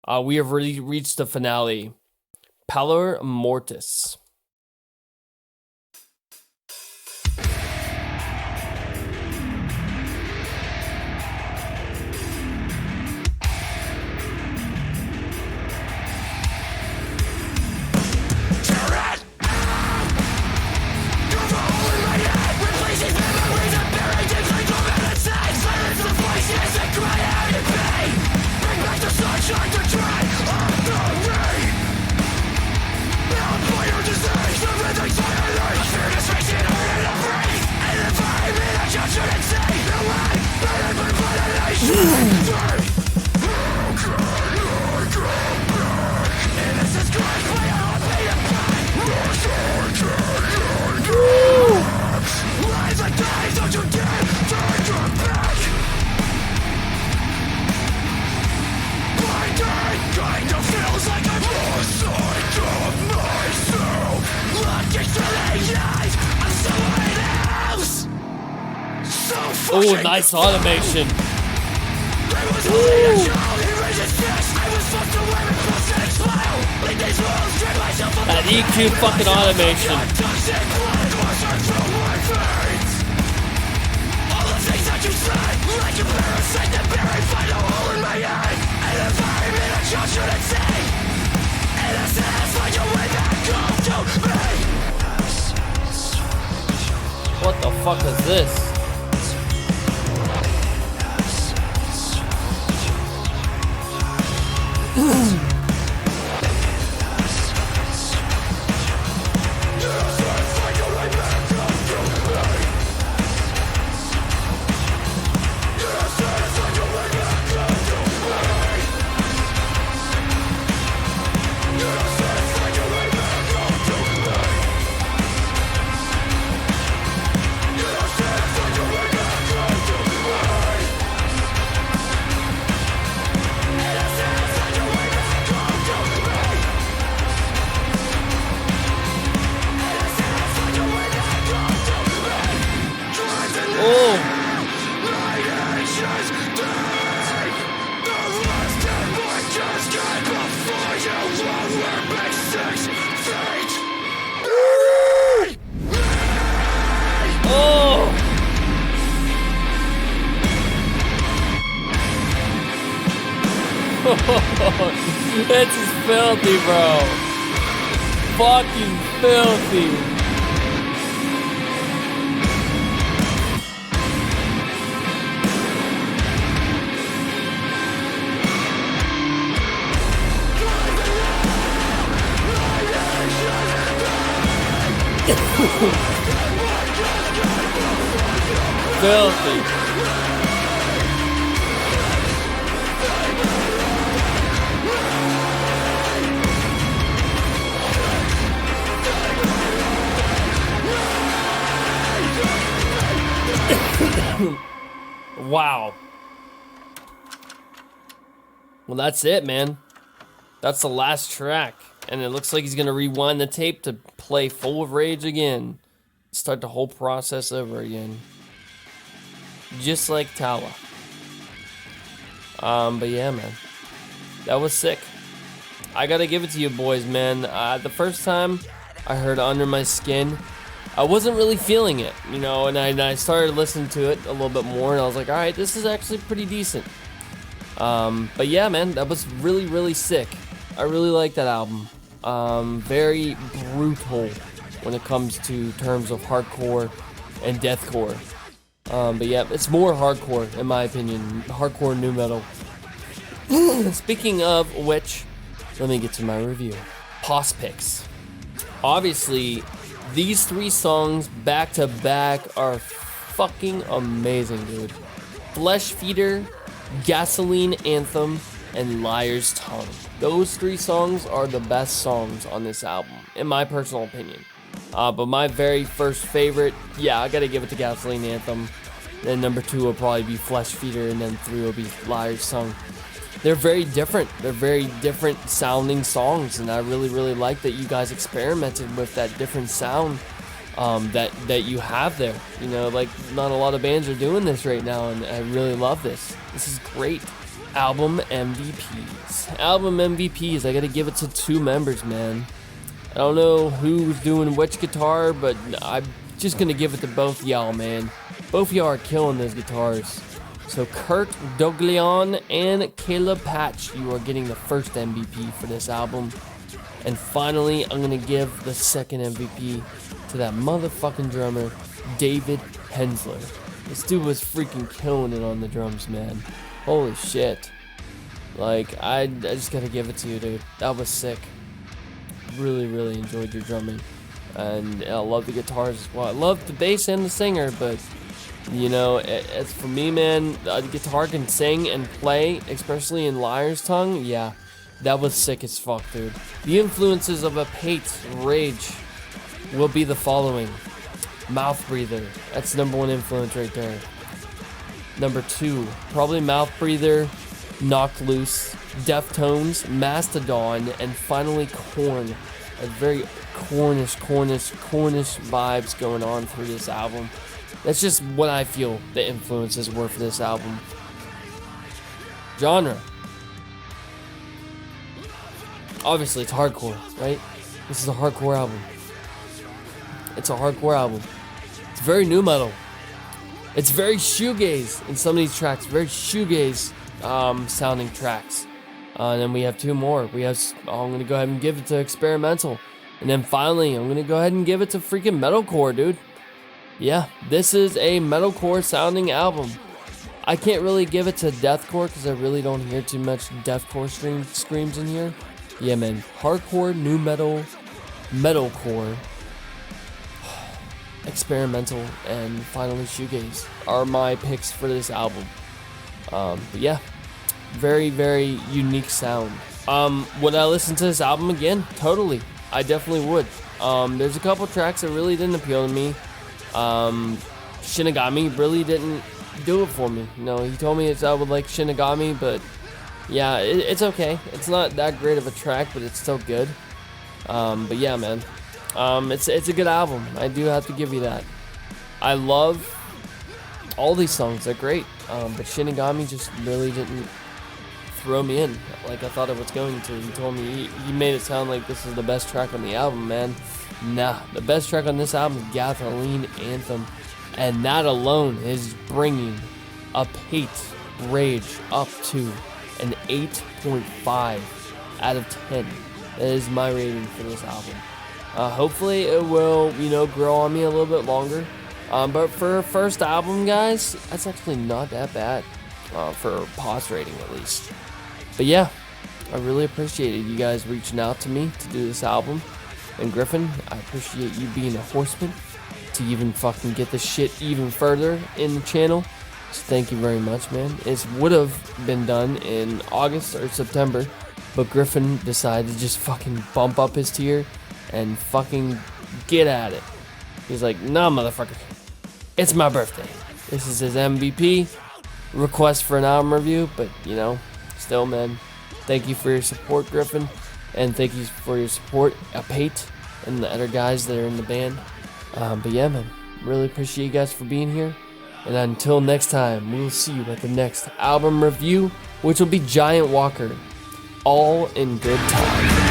We have really reached the finale. Pallor Mortis. Oh, nice automation. That EQ fucking automation. What the fuck is this? This is filthy, bro. Fucking filthy. Filthy. Wow. Well, that's it, man. That's the last track. And it looks like he's going to rewind the tape to play Full of Rage again. Start the whole process over again. Just like Tala. But yeah, man. That was sick. I got to give it to you boys, man. The first time I heard Under My Skin, I wasn't really feeling it, you know, and I started listening to it a little bit more, and I was like, alright, this is actually pretty decent. But yeah, man, that was really, really sick. I really like that album. Very brutal when it comes to terms of hardcore and deathcore. But yeah, it's more hardcore, in my opinion. Hardcore nu metal. Speaking of which, let me get to my review. Pos picks. Obviously, these three songs back to back are fucking amazing, dude. Flesh Feeder, Gasoline Anthem, and Liar's Tongue. Those three songs are the best songs on this album, in my personal opinion. But my very first favorite, yeah, I gotta give it to Gasoline Anthem. Then number 2 will probably be Flesh Feeder, and then 3 will be Liar's Tongue. They're very different. They're very different sounding songs, and I really, really like that you guys experimented with that different sound that you have there. You know, like, not a lot of bands are doing this right now, and I really love this. This is great. album MVPs. Album MVPs, I gotta give it to two members, man. I don't know who's doing which guitar, but I'm just gonna give it to both y'all, man. Both y'all are killing those guitars. So Kurt Doglion and Caleb Patch, you are getting the first MVP for this album. And finally, I'm gonna give the second MVP to that motherfucking drummer, David Hensler. This dude was freaking killing it on the drums, man. Holy shit. Like, I just gotta give it to you, dude. That was sick. Really, really enjoyed your drumming. And I love the guitars as well. I love the bass and the singer, but, you know, as for me, man, the guitar can sing and play, especially in Liar's Tongue. Yeah, that was sick as fuck, dude. The influences of Apate Rage will be the following. Mouth Breather. That's number one influence right there. Number two, probably Mouth Breather, Knocked Loose, Deftones, Mastodon, and finally Korn. A very Cornish vibes going on through this album. That's just what I feel the influences were for this album. Genre. Obviously, it's hardcore, right? This is a hardcore album. It's a hardcore album. It's very nu metal. It's very shoegaze in some of these tracks. Very shoegaze sounding tracks. And then we have two more. I'm going to go ahead and give it to experimental. And then finally, I'm going to go ahead and give it to freaking metalcore, dude. Yeah, this is a metalcore sounding album. I can't really give it to deathcore because I really don't hear too much deathcore screams in here. Yeah, man. Hardcore, nu metal, metalcore, experimental, and finally shoegaze are my picks for this album. But yeah, very, very unique sound. Would I listen to this album again? Totally. I definitely would. There's a couple tracks that really didn't appeal to me. Shinigami really didn't do it for me. You know, he told me I would like Shinigami, but yeah, it's okay. It's not that great of a track, but it's still good. But yeah, man. It's a good album. I do have to give you that. I love all these songs. They're great. But Shinigami just really didn't throw me in like I thought it was going to. He told me, he made it sound like this is the best track on the album, man. Nah, the best track on this album is Gasoline Anthem. And that alone is bringing Apate Rage up to an 8.5 out of 10. That is my rating for this album. Hopefully it will, grow on me a little bit longer. But for a first album, guys, that's actually not that bad. For a pause rating, at least. But yeah, I really appreciated you guys reaching out to me to do this album. And Griffin, I appreciate you being a horseman to even fucking get this shit even further in the channel. So thank you very much, man. It would have been done in August or September, but Griffin decided to just fucking bump up his tier and fucking get at it. He's like, nah, motherfucker. It's my birthday. This is his MVP request for an album review, but, still, man, thank you for your support, Griffin, and thank you for your support, Apate, and the other guys that are in the band. But yeah, man, really appreciate you guys for being here, and until next time, we'll see you at the next album review, which will be Giant Walker. All in good time.